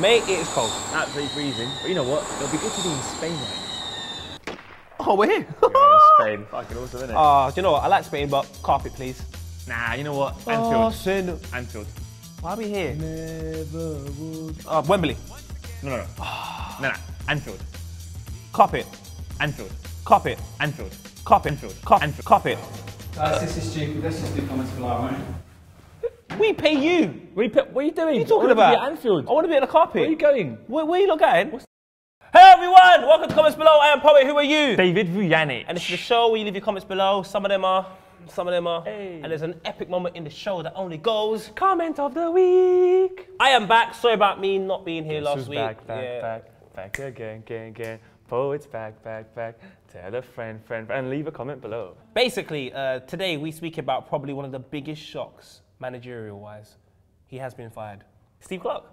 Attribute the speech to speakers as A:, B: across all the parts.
A: Mate, it is cold.
B: Absolutely freezing. But you know what? It'll be good to be in Spain right now.
A: Oh, we're here.
B: Spain, fucking awesome, isn't it?
A: Do you know what? I like Spain, but carpet, please.
B: Nah, you know what?
A: Oh,
B: Anfield. Anfield.
A: Why are we here?
B: Never would.
A: Wembley.
B: No. No. Anfield.
A: Carpet.
B: Anfield.
A: Carpet.
B: Anfield.
A: Carpet.
B: Anfield.
A: Carpet. Carpet.
C: Guys, this is stupid. Let's just do comments below, right?
A: We pay you.
B: What are you doing?
A: What are you talking about?
B: At Anfield.
A: I want to be on the carpet.
B: Where are you going?
A: Where are you lot going? Hey everyone, welcome to Comments Below. I am Poet. Who are you?
B: David Vujanic.
A: And this is the show where you leave your comments below. Some of them are.
B: Hey.
A: And there's an epic moment in the show that only goes.
B: Comment of the week.
A: I am back. Sorry about me not being here last week.
B: Back again. Poet's back. Tell a friend, and leave a comment below.
A: Basically, today we speak about probably one of the biggest shocks, managerial-wise. He has been fired. Steve Clarke.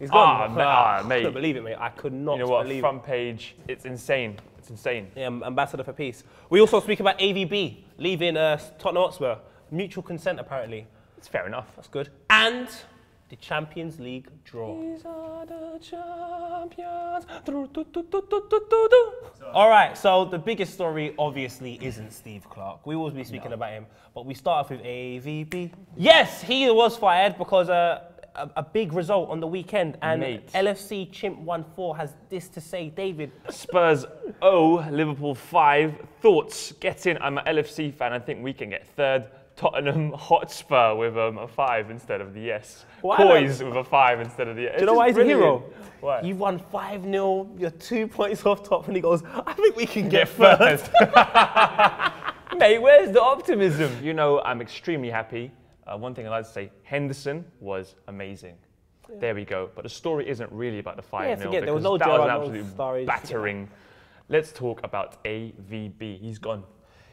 A: He's gone.
B: Mate.
A: I couldn't believe it, mate. I could not believe it.
B: You know what? Front page. It's insane. It's insane.
A: Yeah, ambassador for peace. We also speak about AVB leaving Tottenham Hotspur. Mutual consent, apparently.
B: It's fair enough.
A: That's good. And the Champions League draw.
B: These are the champions.
A: All right, so the biggest story obviously isn't Steve Clarke. We will be speaking about him, but we start off with AVB. Yes, he was fired because a big result on the weekend, and
B: Mate.
A: LFC Chimp 1-4 has this to say. David.
B: Spurs 0, Liverpool 5. Thoughts? Get in. I'm an LFC fan. I think we can get third. Tottenham Hotspur with a 5 instead of the yes. Coys with a 5 instead of the yes.
A: Do you know why he's a hero?
B: Why?
A: You've won 5-0, you're 2 points off top, and he goes, I think we can get first.
B: Mate, where's the optimism? You know, I'm extremely happy. One thing I'd like to say, Henderson was amazing. Yeah. There we go. But the story isn't really about the 5-0.
A: Yeah, forget, there was no
B: that was an absolute
A: stories.
B: battering. Let's talk about AVB. He's gone.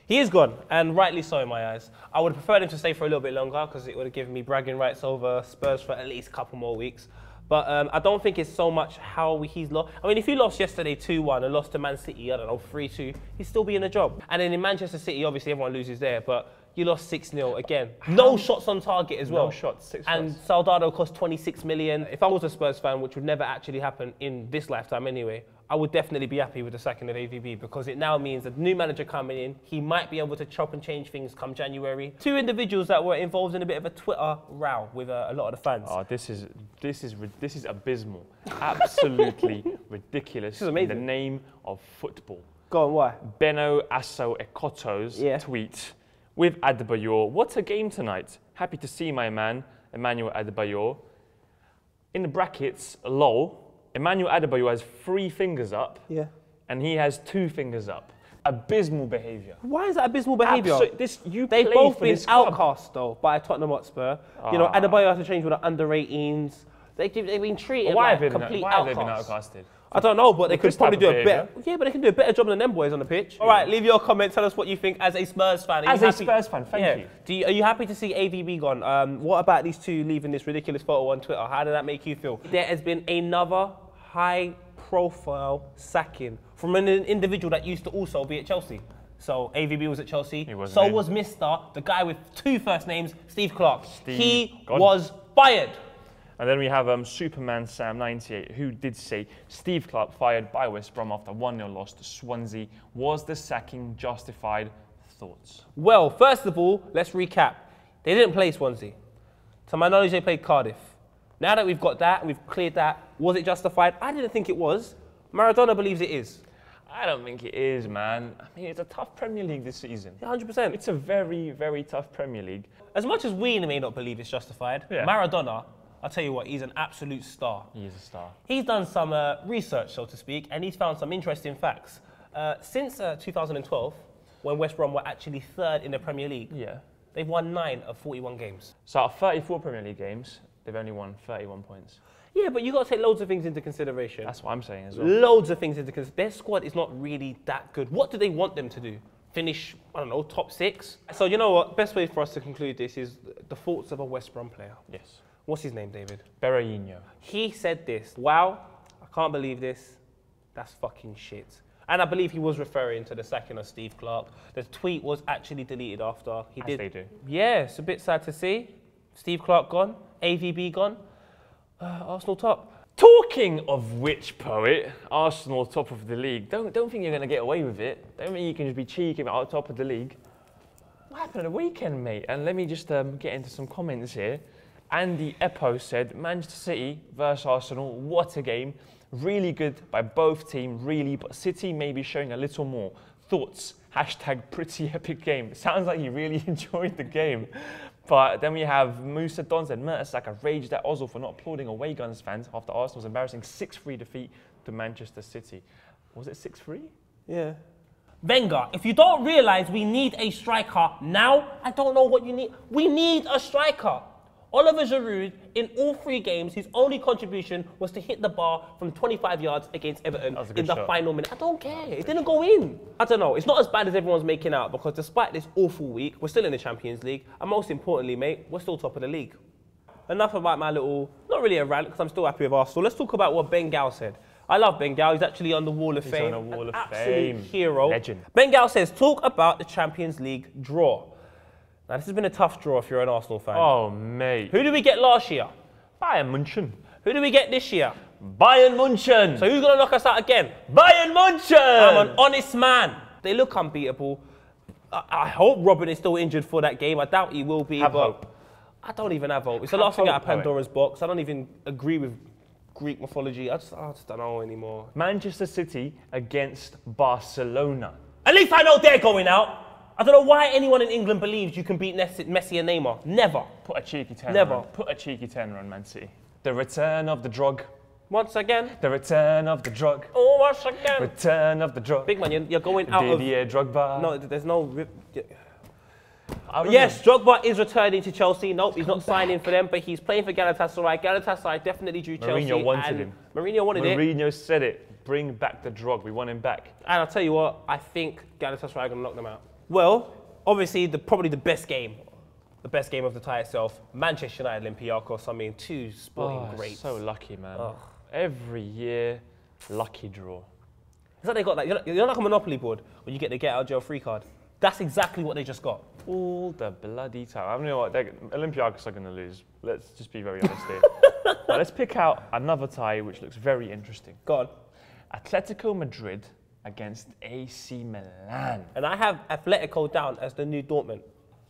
A: He is gone, and rightly so in my eyes. I would have preferred him to stay for a little bit longer because it would have given me bragging rights over Spurs for at least a couple more weeks. But I don't think it's so much how he's lost. I mean, if you lost yesterday 2-1 and lost to Man City, I don't know, 3-2, he'd still be in a job. And then in Manchester City, obviously everyone loses there, but you lost 6-0 again. No shots on target as well.
B: No shots, 6 shots.
A: And Soldado cost 26 million. If I was a Spurs fan, which would never actually happen in this lifetime anyway, I would definitely be happy with the sacking of AVB because it now means that the new manager coming in, he might be able to chop and change things come January. 2 individuals that were involved in a bit of a Twitter row with a lot of the fans.
B: Oh, this is abysmal. Absolutely ridiculous.
A: This is amazing.
B: In the name of football.
A: Go on, why?
B: Beno Asso Ekoto's tweet with Adebayor. What a game tonight. Happy to see my man, Emmanuel Adebayor. In the brackets, lol. Emmanuel Adebayor has 3 fingers up, and he has 2 fingers up. Abysmal behaviour.
A: Why is that abysmal behaviour?
B: They've
A: both been outcast though by Tottenham Hotspur. You know, Adebayor has to change with the under-18s. They've been treated like complete outcasts.
B: Why have they been outcasted?
A: I don't know, but they could probably do a better.
B: Behaviour?
A: Yeah, but they can do a better job than them boys on the pitch. All right, leave your comment. Tell us what you think as a Spurs fan.
B: As a Spurs fan, thank you.
A: Are you happy to see AVB gone? What about these two leaving this ridiculous photo on Twitter? How did that make you feel? There has been another high-profile sacking from an individual that used to also be at Chelsea. So AVB was at Chelsea. So was the guy with 2 first names, Steve Clarke. He was fired.
B: And then we have Superman Sam 98, who did say Steve Clarke fired by West Brom after 1-0 loss to Swansea. Was the sacking justified? Thoughts?
A: Well, first of all, let's recap. They didn't play Swansea. To my knowledge, they played Cardiff. Now that we've got that, we've cleared that, was it justified? I didn't think it was. Maradona believes it is.
B: I don't think it is, man. I mean, it's a tough Premier League this season.
A: 100%.
B: It's a very, very tough Premier League.
A: As much as we may not believe it's justified, Maradona, I'll tell you what, he's an absolute star.
B: He is a star.
A: He's done some research, so to speak, and he's found some interesting facts. Since 2012, when West Brom were actually 3rd in the Premier League, they've won 9 of 41 games.
B: So out of 34 Premier League games, they've only won 31 points.
A: Yeah, but you've got to take loads of things into consideration.
B: That's what I'm saying as well.
A: Loads of things into consideration. Their squad is not really that good. What do they want them to do? Finish, I don't know, top 6? So you know what? Best way for us to conclude this is the thoughts of a West Brom player.
B: Yes.
A: What's his name, David?
B: Berahino.
A: He said this. Wow, I can't believe this. That's fucking shit. And I believe he was referring to the sacking of Steve Clarke. The tweet was actually deleted after he did.
B: They do.
A: Yeah, it's a bit sad to see. Steve Clarke gone, AVB gone, Arsenal top. Talking
B: Talking of which, Poet, Arsenal top of the league. Don't think you're going to get away with it. Don't think you can just be cheeky about top of the league. What happened at the weekend, mate? And let me just get into some comments here. Andy Eppo said, Manchester City versus Arsenal, what a game. Really good by both teams, really, but City may be showing a little more. Thoughts? Hashtag pretty epic game. Sounds like you really enjoyed the game. But then we have Musa Don said, Mertesacker raged at Ozil for not applauding away Guns fans after Arsenal's embarrassing 6-3 defeat to Manchester City. Was it 6-3?
A: Yeah. Wenger, if you don't realise we need a striker now, I don't know what you need. We need a striker. Oliver Giroud, in all 3 games, his only contribution was to hit the bar from 25 yards against Everton in the final minute. I don't care. It didn't go in. I don't know. It's not as bad as everyone's making out because despite this awful week, we're still in the Champions League. And most importantly, mate, we're still top of the league. Enough about my little, not really a rant because I'm still happy with Arsenal. Let's talk about what Ben Gal said. I love Ben Gal. He's actually on the Wall of Fame.
B: He's on the Wall of
A: Absolute
B: Fame.
A: Hero.
B: Legend.
A: Ben Gal says, talk about the Champions League draw. Now, this has been a tough draw if you're an Arsenal fan.
B: Oh, mate.
A: Who did we get last year?
B: Bayern München.
A: Who did we get this year?
B: Bayern München.
A: So who's going to knock us out again?
B: Bayern München.
A: I'm an honest man. They look unbeatable. I hope Robin is still injured for that game. I doubt he will be.
B: Have hope.
A: I don't even have hope. It's the last thing out of Pandora's box. I don't even agree with Greek mythology. I just don't know anymore.
B: Manchester City against Barcelona.
A: At least I know they're going out. I don't know why anyone in England believes you can beat Messi and Neymar. Never.
B: Put a cheeky 10
A: Never.
B: on. Put a cheeky 10 on Man City. The return of the drug.
A: Once again.
B: The return of the drug.
A: Oh, once again.
B: Return of the drug.
A: Big man, you're going out
B: Didier Drogba.
A: No, there's no... Yes, Drogba is returning to Chelsea. Nope, he's not signing for them, but he's playing for Galatasaray. Galatasaray definitely drew Chelsea.
B: Mourinho wanted him.
A: Mourinho wanted it.
B: Mourinho said it. Bring back the drug. We want him back.
A: And I'll tell you what, I think Galatasaray are going to knock them out. Well, obviously, probably the best game of the tie itself, Manchester United, Olympiacos. I mean, 2 sporting greats.
B: So lucky, man.
A: Oh.
B: Every year, lucky draw.
A: It's like they got that. You're like a Monopoly board when you get the get out of jail free card. That's exactly what they just got.
B: All the bloody time. I don't know what Olympiacos are going to lose. Let's just be very honest here. Now, let's pick out another tie which looks very interesting.
A: Go on.
B: Atletico Madrid against AC Milan.
A: And I have Atletico down as the new Dortmund.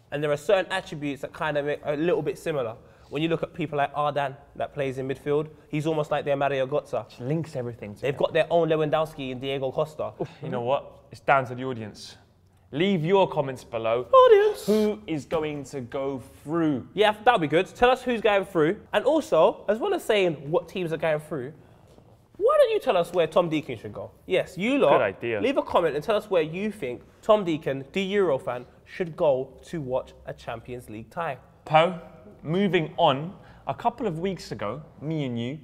A: And there are certain attributes that kind of make a little bit similar. When you look at people like Ardan that plays in midfield, he's almost like their Mario Götze.
B: Which links everything together.
A: They've got their own Lewandowski and Diego Costa.
B: You know what? It's down to the audience. Leave your comments below.
A: Audience!
B: Who is going to go through?
A: Yeah, that'll be good. Tell us who's going through. And also, as well as saying what teams are going through, why don't you tell us where Tom Deacon should go? Yes, you lot.
B: Good idea.
A: Leave a comment and tell us where you think Tom Deacon, the Eurofan, should go to watch a Champions League tie.
B: Poe, moving on, a couple of weeks ago, me and you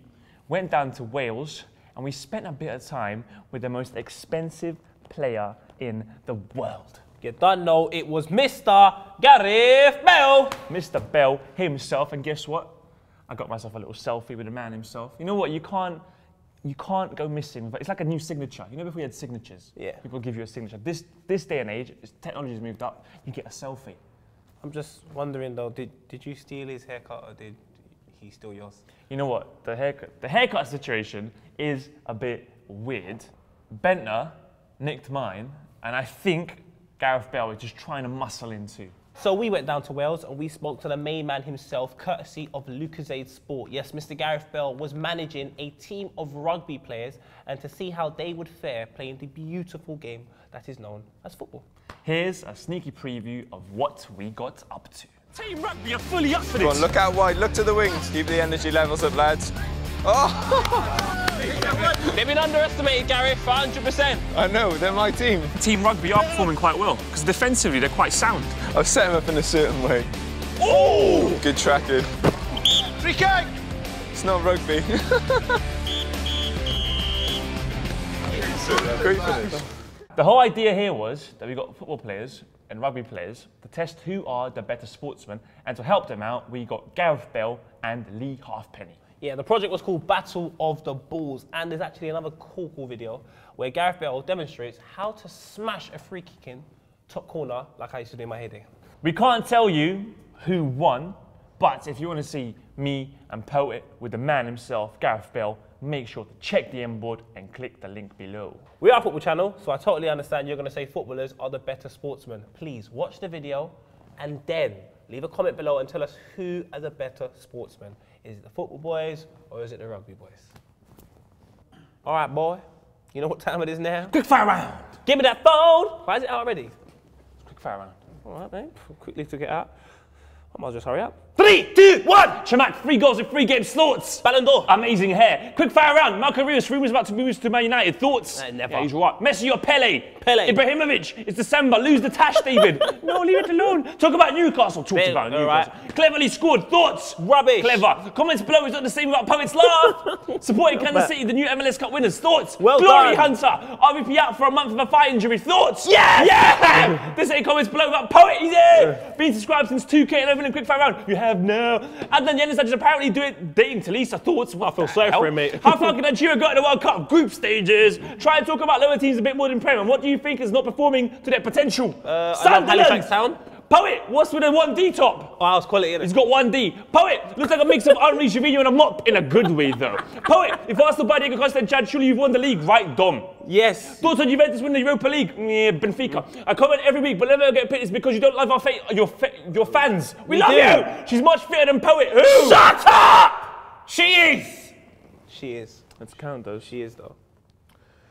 B: went down to Wales and we spent a bit of time with the most expensive player in the world.
A: You don't know it was Mr. Gareth Bale.
B: Mr. Bale himself, and guess what? I got myself a little selfie with the man himself. You know what? You can't go missing. It's like a new signature. You know, before we had signatures,
A: yeah,
B: people give you a signature. This day and age, technology has moved up. You get a selfie.
A: I'm just wondering though, did you steal his haircut or did he steal yours?
B: You know what? The haircut situation is a bit weird. Bentner nicked mine, and I think Gareth Bale is just trying to muscle in too.
A: So we went down to Wales and we spoke to the main man himself, courtesy of Lucozade Sport. Yes, Mr. Gareth Bale was managing a team of rugby players and to see how they would fare playing the beautiful game that is known as football.
B: Here's a sneaky preview of what we got up to. Team Rugby are fully up for this.
D: Come on, look out wide, look to the wings. Keep the energy levels up, lads. Oh!
A: They've been underestimated, Gareth, 100%.
D: I know, they're my team.
B: Team Rugby are performing quite well, because defensively they're quite sound.
D: I've set them up in a certain way.
B: Oh!
D: Good tracking.
B: Free kick!
D: It's not rugby. Great finish.
B: The whole idea here was that we got football players and rugby players to test who are the better sportsmen, and to help them out, we got Gareth Bale and Lee Halfpenny.
A: Yeah, the project was called Battle of the Balls, and there's actually another cool video where Gareth Bale demonstrates how to smash a free kick in top corner like I used to do in my heyday.
B: We can't tell you who won, but if you want to see me and Poet with the man himself, Gareth Bale, make sure to check the M board and click the link below.
A: We are a football channel, so I totally understand you're going to say footballers are the better sportsmen. Please watch the video and then leave a comment below and tell us who are the better sportsmen. Is it the football boys or is it the rugby boys? All right, boy. You know what time it is now?
B: Quick fire round.
A: Give me that phone. Why is it out already?
B: Quick fire round.
A: All right, mate. Quickly took it out. I might as well just hurry up.
B: 3, 2, 1. Chamak, 3 goals in 3 games. Thoughts?
A: Ballon d'Or.
B: Amazing hair. Quick fire round. Marco Rios, rumours about to move to Man United. Thoughts?
A: Never.
B: Yeah, he's right. Messi or Pele?
A: Pele.
B: Ibrahimovic. It's December. Lose the tash, David. No, leave it alone. Talk about Newcastle. Talk about Newcastle. Right. Cleverly scored. Thoughts?
A: Rubbish.
B: Clever. Comments below is not the same about Poets Laugh. Supporting Kansas City, the new MLS Cup winners. Thoughts?
A: Well
B: Glory
A: done.
B: Hunter. RVP out for a month of a thigh injury. Thoughts?
A: Yes!
B: Yeah! This ain't comments below about Poet. He's here. Been subscribed since 2K11 in quick fire round. You have now. Adnan Yenis just apparently do it dating Talisa. Thoughts? What
A: I feel sorry for him, mate.
B: How far can Nigeria go in the World Cup group stages? Try and talk about lower teams a bit more than Premier. What do you think is not performing to their potential?
A: I love Halifax Town.
B: Poet, what's with a 1D top?
A: Oh, it's quality, innit?
B: He's got 1D. Poet, looks like a mix of Henri Jovino and a mop in a good way, though. Poet, if Arsenal buy Diego Costa and Chad, surely you've won the league, right, Dom?
A: Yes.
B: Thoughts on Juventus win the Europa League? Yeah, Benfica. I comment every week, but never get picked. It's because you don't love your fans. We love you. She's much fitter than Poet. Who?
A: Shut up! She is. She is.
B: Let's count those.
A: She is, though.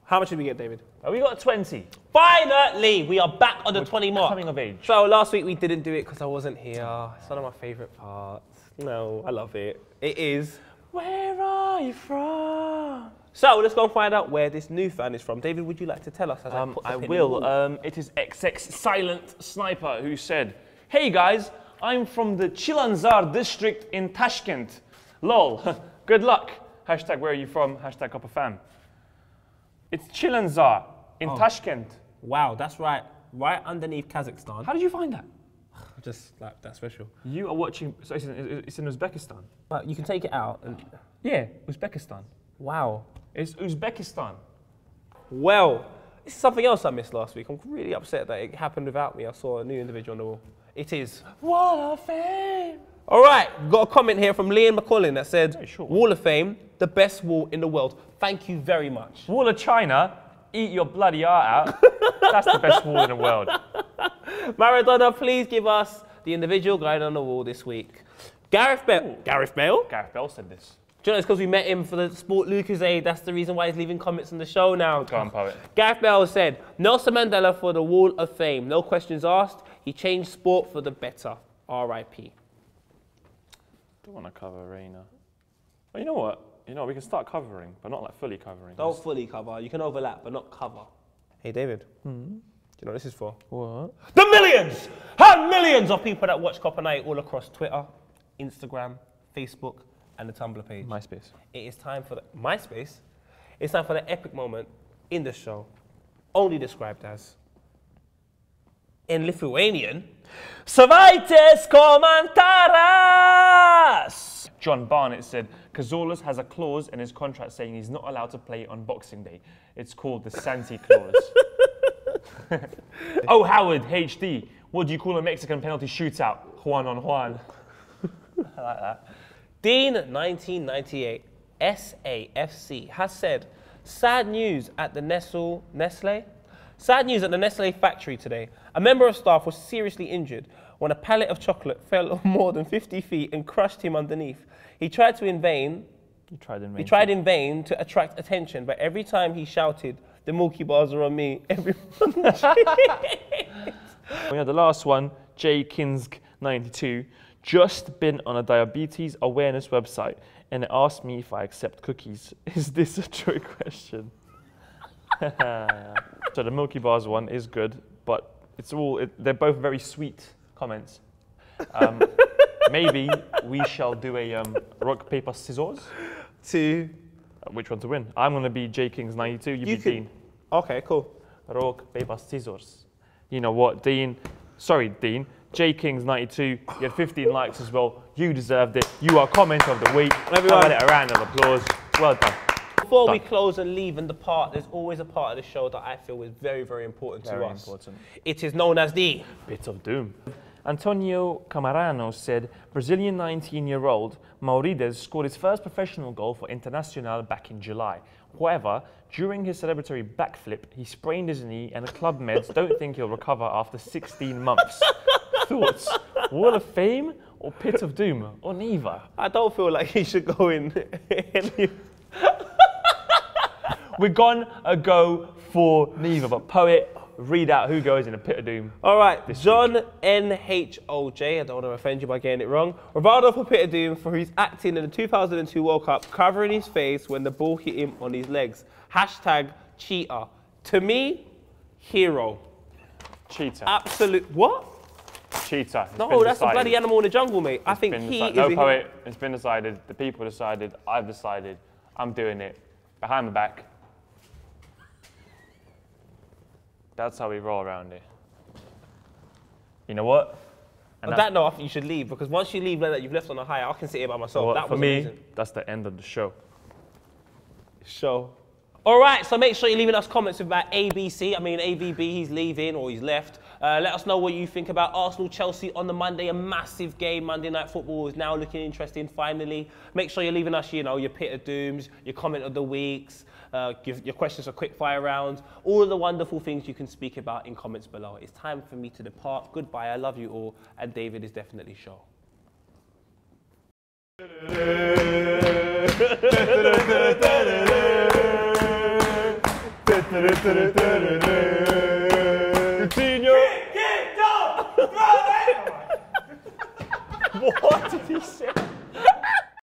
A: How much did we get, David?
B: We got 20.
A: Finally, we are back on the 20 mark.
B: Coming of age.
A: So last week we didn't do it because I wasn't here. It's one of my favourite parts. No, I love it. It is.
B: Where are you from?
A: So let's go and find out where this new fan is from. David, would you like to tell us? As
B: I will. It is XX Silent Sniper who said, "Hey guys, I'm from the Chilanzar district in Tashkent. Lol. Good luck. Hashtag where are you from? Hashtag Copper Fam. It's Chilanzar in Tashkent.
A: Wow, that's right. Right underneath Kazakhstan.
B: How did you find that?
A: Just like that special.
B: You are watching. So it's in Uzbekistan.
A: You can take it out. And
B: Yeah, Uzbekistan.
A: wow.
B: It's Uzbekistan.
A: Well, this is something else I missed last week. I'm really upset that it happened without me. I saw a new individual on the wall. It is
B: Wall of Fame.
A: All right, got a comment here from Liam McCullin that said,
B: Very short.
A: Wall of Fame, the best wall in the world. Thank you very much.
B: Wall of China, eat your bloody heart out. That's the best wall in the world.
A: Maradona, please give us the individual guide on the wall this week. Gareth Bale. Gareth Bale?
B: Gareth Bale said this.
A: Do you know it's because we met him for the Sport Lucasade? That's the reason why he's leaving comments on the show now.
B: Go on, Poet.
A: Gareth Bale said, Nelson Mandela for the Wall of Fame. No questions asked. He changed sport for the better. R.I.P.
B: Don't want to cover Reina. Well, you know what? We can start covering, but not like fully covering.
A: Don't fully cover. You can overlap, but not cover. Hey, David. Do you know what this is for?
B: What?
A: The millions and millions of people that watch Copper Night all across Twitter, Instagram, Facebook, and the Tumblr page.
B: MySpace.
A: It is time for the MySpace. It's time for the epic moment in the show, only described as, in Lithuanian, Savaites Komantaras!
B: John Barnett said, Cazorlas has a clause in his contract saying he's not allowed to play on Boxing Day. It's called the Santi clause. Oh, Howard, HD. What do you call a Mexican penalty shootout? Juan on Juan. I like that.
A: Dean, 1998, SAFC, has said, sad news at the Nestle? Sad news at the Nestle factory today. A member of staff was seriously injured when a pallet of chocolate fell more than 50 feet and crushed him underneath. He tried in vain to attract attention, but every time he shouted, the Milky Bars are on me, everyone
B: We had the last one, J. Kinsk 92, just been on a diabetes awareness website and it asked me if I accept cookies. Is this a trick question? So the Milky Bars one is good, but they're both very sweet comments. Maybe we shall do a rock, paper, scissors.
A: to...
B: Which one to win? I'm going to be J. Kings 92, you be Dean.
A: Okay, cool.
B: Rock, paper, scissors. You know what, Dean? Sorry, Dean. J. Kings 92, you had 15 likes as well. You deserved it. You are comment of the week.
A: Everyone.
B: Give it a round of applause. Well done.
A: Before we close and leave in the part, there's always a part of the show that I feel is very, very important to us.
B: Important.
A: It is known as the
B: Bit of doom. Antonio Camarano said Brazilian 19-year-old Maurides scored his first professional goal for Internacional back in July. However, during his celebratory backflip, he sprained his knee and the club meds don't think he'll recover after 16 months. Thoughts? Wall of Fame or Pit of Doom? Or neither?
A: I don't feel like he should go in.
B: We're gonna go for neither, but Poet, read out who goes in the Pit of Doom.
A: All right, John NHOJ, I don't want to offend you by getting it wrong. Rivaldo for Pit of Doom for his acting in the 2002 World Cup, covering his face when the ball hit him on his legs. Hashtag cheater. To me, hero.
B: Cheater.
A: Absolute, what?
B: Cheater.
A: No, that's a bloody animal in the jungle, mate. I think he is
B: No, Poet, it's been decided. The people decided. I've decided. I'm doing it. Behind my back. That's how we roll around here. You know what?
A: On that note, I think you should leave, because once you leave like that, you've left on a high. I can sit here by myself.
B: Well,
A: that
B: for
A: was
B: me,
A: amazing.
B: that's the end of the show.
A: All right, so make sure you're leaving us comments about ABC. I mean, AVB, he's leaving or he's left. Let us know what you think about Arsenal-Chelsea on the Monday. A massive game. Monday Night Football is now looking interesting, finally. Make sure you're leaving us, you know, your Pit of Dooms, your comment of the weeks, your questions for quick fire rounds, all of the wonderful things you can speak about in comments below. It's time for me to depart. Goodbye, I love you all, and David is definitely show. What?